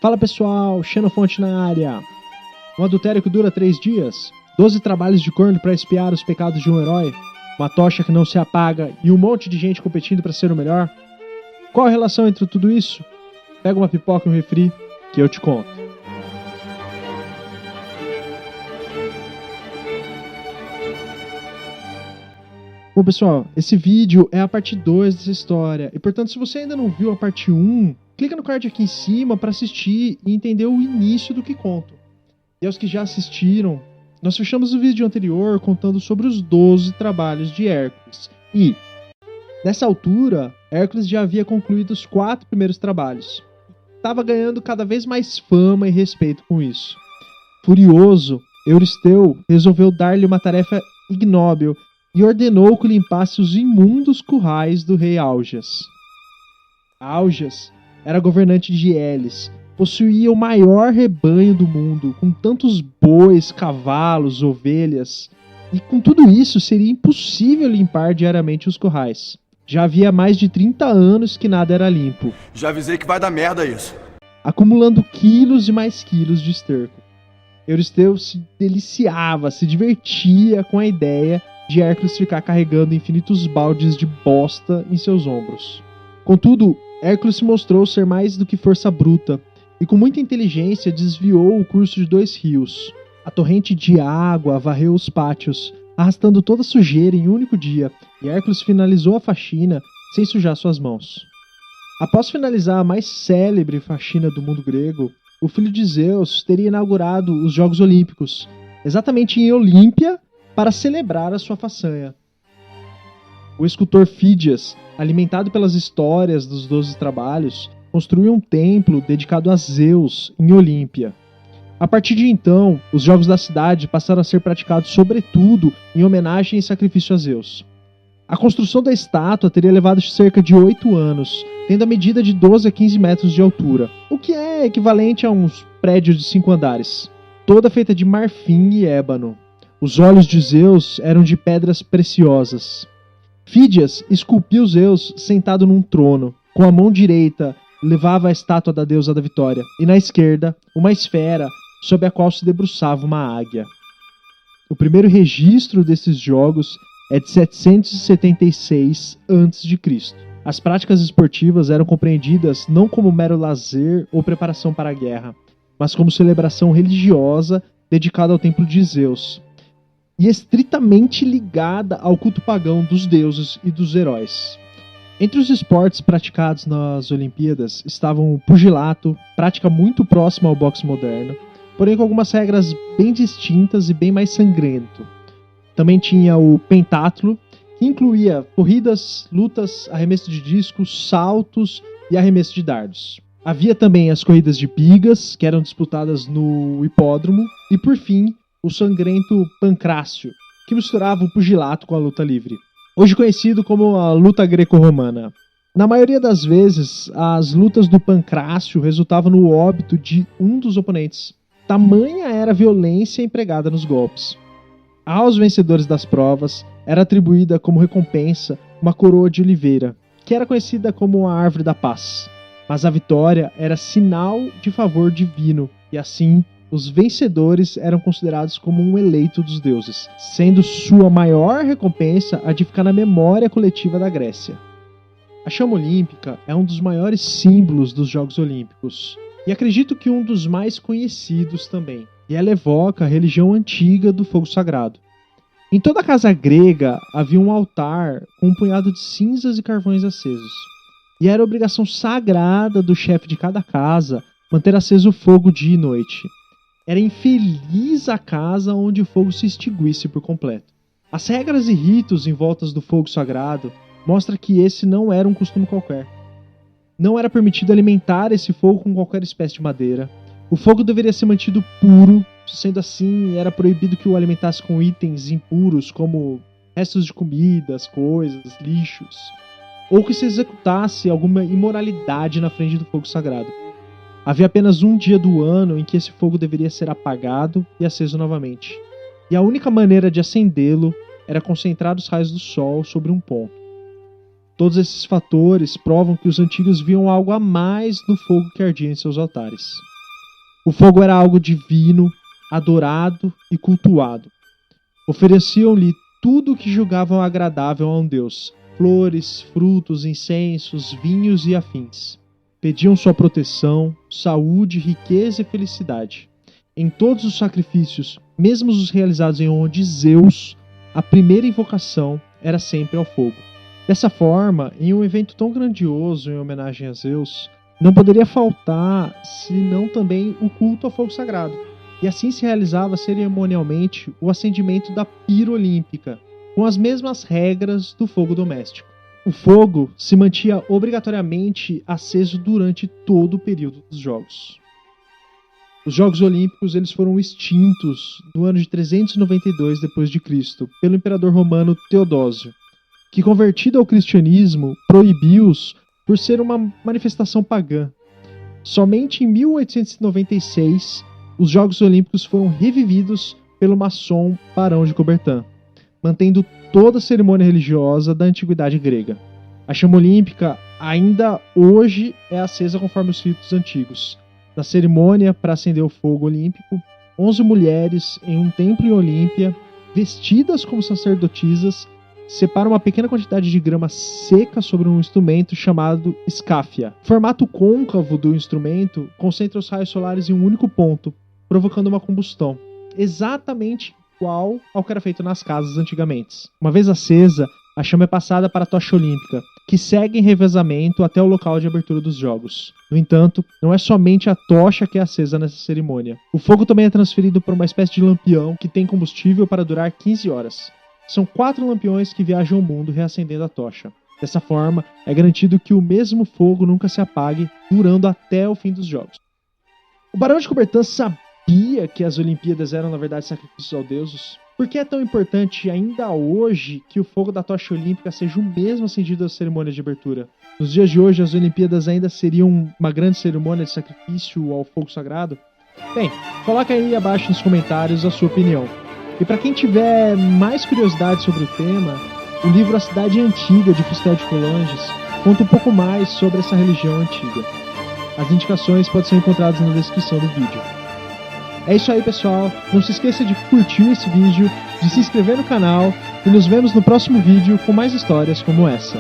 Fala pessoal, Xenofonte na área. Um adultério que dura 3 dias, 12 trabalhos de corno para espiar os pecados de um herói, uma tocha que não se apaga e um monte de gente competindo para ser o melhor. Qual a relação entre tudo isso? Pega uma pipoca e um refri que eu te conto. Bom pessoal, esse vídeo é a parte 2 dessa história, e portanto se você ainda não viu a parte 1, clica no card aqui em cima para assistir e entender o início do que conto. E aos que já assistiram, nós fechamos o vídeo anterior contando sobre os 12 trabalhos de Hércules. E, nessa altura, Hércules já havia concluído os 4 primeiros trabalhos. Estava ganhando cada vez mais fama e respeito com isso. Furioso, Euristeu resolveu dar-lhe uma tarefa ignóbil e ordenou que limpasse os imundos currais do rei Augeas. Augeas era governante de Elis, possuía o maior rebanho do mundo, com tantos bois, cavalos, ovelhas, e com tudo isso seria impossível limpar diariamente os currais. Já havia mais de 30 anos que nada era limpo. Já avisei que vai dar merda isso. Acumulando quilos e mais quilos de esterco. Euristeu se deliciava, se divertia com a ideia de Hércules ficar carregando infinitos baldes de bosta em seus ombros. Contudo, Hércules se mostrou ser mais do que força bruta, e com muita inteligência desviou o curso de 2 rios. A torrente de água varreu os pátios, arrastando toda a sujeira em um único dia, e Hércules finalizou a faxina sem sujar suas mãos. Após finalizar a mais célebre faxina do mundo grego, o filho de Zeus teria inaugurado os Jogos Olímpicos, exatamente em Olímpia, para celebrar a sua façanha. O escultor Fídias, alimentado pelas histórias dos 12 trabalhos, construiu um templo dedicado a Zeus em Olímpia. A partir de então, os jogos da cidade passaram a ser praticados sobretudo em homenagem e sacrifício a Zeus. A construção da estátua teria levado cerca de 8 anos, tendo a medida de 12 a 15 metros de altura, o que é equivalente a uns prédios de 5 andares, toda feita de marfim e ébano. Os olhos de Zeus eram de pedras preciosas. Fídias esculpiu Zeus sentado num trono. Com a mão direita levava a estátua da deusa da vitória, e na esquerda, uma esfera sob a qual se debruçava uma águia. O primeiro registro desses jogos é de 776 a.C. As práticas esportivas eram compreendidas não como mero lazer ou preparação para a guerra, mas como celebração religiosa dedicada ao templo de Zeus, e estritamente ligada ao culto pagão dos deuses e dos heróis. Entre os esportes praticados nas Olimpíadas estavam o pugilato, prática muito próxima ao boxe moderno, porém com algumas regras bem distintas e bem mais sangrento. Também tinha o pentatlo, que incluía corridas, lutas, arremesso de discos, saltos e arremesso de dardos. Havia também as corridas de bigas, que eram disputadas no hipódromo, e por fim, o sangrento pancrácio, que misturava o pugilato com a luta livre, hoje conhecido como a luta greco-romana. Na maioria das vezes, as lutas do pancrácio resultavam no óbito de um dos oponentes. Tamanha era a violência empregada nos golpes. Aos vencedores das provas era atribuída como recompensa uma coroa de oliveira, que era conhecida como a Árvore da Paz. Mas a vitória era sinal de favor divino, e assim os vencedores eram considerados como um eleito dos deuses, sendo sua maior recompensa a de ficar na memória coletiva da Grécia. A chama olímpica é um dos maiores símbolos dos Jogos Olímpicos, e acredito que um dos mais conhecidos também, e ela evoca a religião antiga do fogo sagrado. Em toda casa grega havia um altar com um punhado de cinzas e carvões acesos, e era obrigação sagrada do chefe de cada casa manter aceso o fogo dia e noite. Era infeliz a casa onde o fogo se extinguisse por completo. As regras e ritos em volta do fogo sagrado mostram que esse não era um costume qualquer. Não era permitido alimentar esse fogo com qualquer espécie de madeira. O fogo deveria ser mantido puro, sendo assim, era proibido que o alimentasse com itens impuros como restos de comidas, coisas, lixos, ou que se executasse alguma imoralidade na frente do fogo sagrado. Havia apenas um dia do ano em que esse fogo deveria ser apagado e aceso novamente. E a única maneira de acendê-lo era concentrar os raios do sol sobre um ponto. Todos esses fatores provam que os antigos viam algo a mais no fogo que ardia em seus altares. O fogo era algo divino, adorado e cultuado. Ofereciam-lhe tudo o que julgavam agradável a um deus: flores, frutos, incensos, vinhos e afins. Pediam sua proteção, saúde, riqueza e felicidade. Em todos os sacrifícios, mesmo os realizados em honra de Zeus, a primeira invocação era sempre ao fogo. Dessa forma, em um evento tão grandioso em homenagem a Zeus, não poderia faltar, senão também o culto ao fogo sagrado. E assim se realizava cerimonialmente o acendimento da pira olímpica, com as mesmas regras do fogo doméstico. O fogo se mantinha obrigatoriamente aceso durante todo o período dos Jogos. Os Jogos Olímpicos eles foram extintos no ano de 392 d.C. pelo imperador romano Teodósio, que, convertido ao cristianismo, proibiu-os por ser uma manifestação pagã. Somente em 1896, os Jogos Olímpicos foram revividos pelo maçom Barão de Coubertin, mantendo toda a cerimônia religiosa da antiguidade grega. A chama olímpica ainda hoje é acesa conforme os ritos antigos. Na cerimônia para acender o fogo olímpico, 11 mulheres em um templo em Olímpia, vestidas como sacerdotisas, separam uma pequena quantidade de grama seca sobre um instrumento chamado escáfia. O formato côncavo do instrumento concentra os raios solares em um único ponto, provocando uma combustão, exatamente igual ao que era feito nas casas antigamente. Uma vez acesa, a chama é passada para a tocha olímpica, que segue em revezamento até o local de abertura dos jogos. No entanto, não é somente a tocha que é acesa nessa cerimônia. O fogo também é transferido por uma espécie de lampião que tem combustível para durar 15 horas. São 4 lampiões que viajam o mundo reacendendo a tocha. Dessa forma, é garantido que o mesmo fogo nunca se apague, durando até o fim dos jogos. O Barão de Coubertin sabia que as Olimpíadas eram, na verdade, sacrifícios aos deuses? Por que é tão importante ainda hoje que o fogo da tocha olímpica seja o mesmo acendido às cerimônias de abertura? Nos dias de hoje, as Olimpíadas ainda seriam uma grande cerimônia de sacrifício ao fogo sagrado? Bem, coloca aí abaixo nos comentários a sua opinião. E para quem tiver mais curiosidade sobre o tema, o livro A Cidade Antiga, de Fustel de Coulanges, conta um pouco mais sobre essa religião antiga. As indicações podem ser encontradas na descrição do vídeo. É isso aí, pessoal. Não se esqueça de curtir esse vídeo, de se inscrever no canal e nos vemos no próximo vídeo com mais histórias como essa.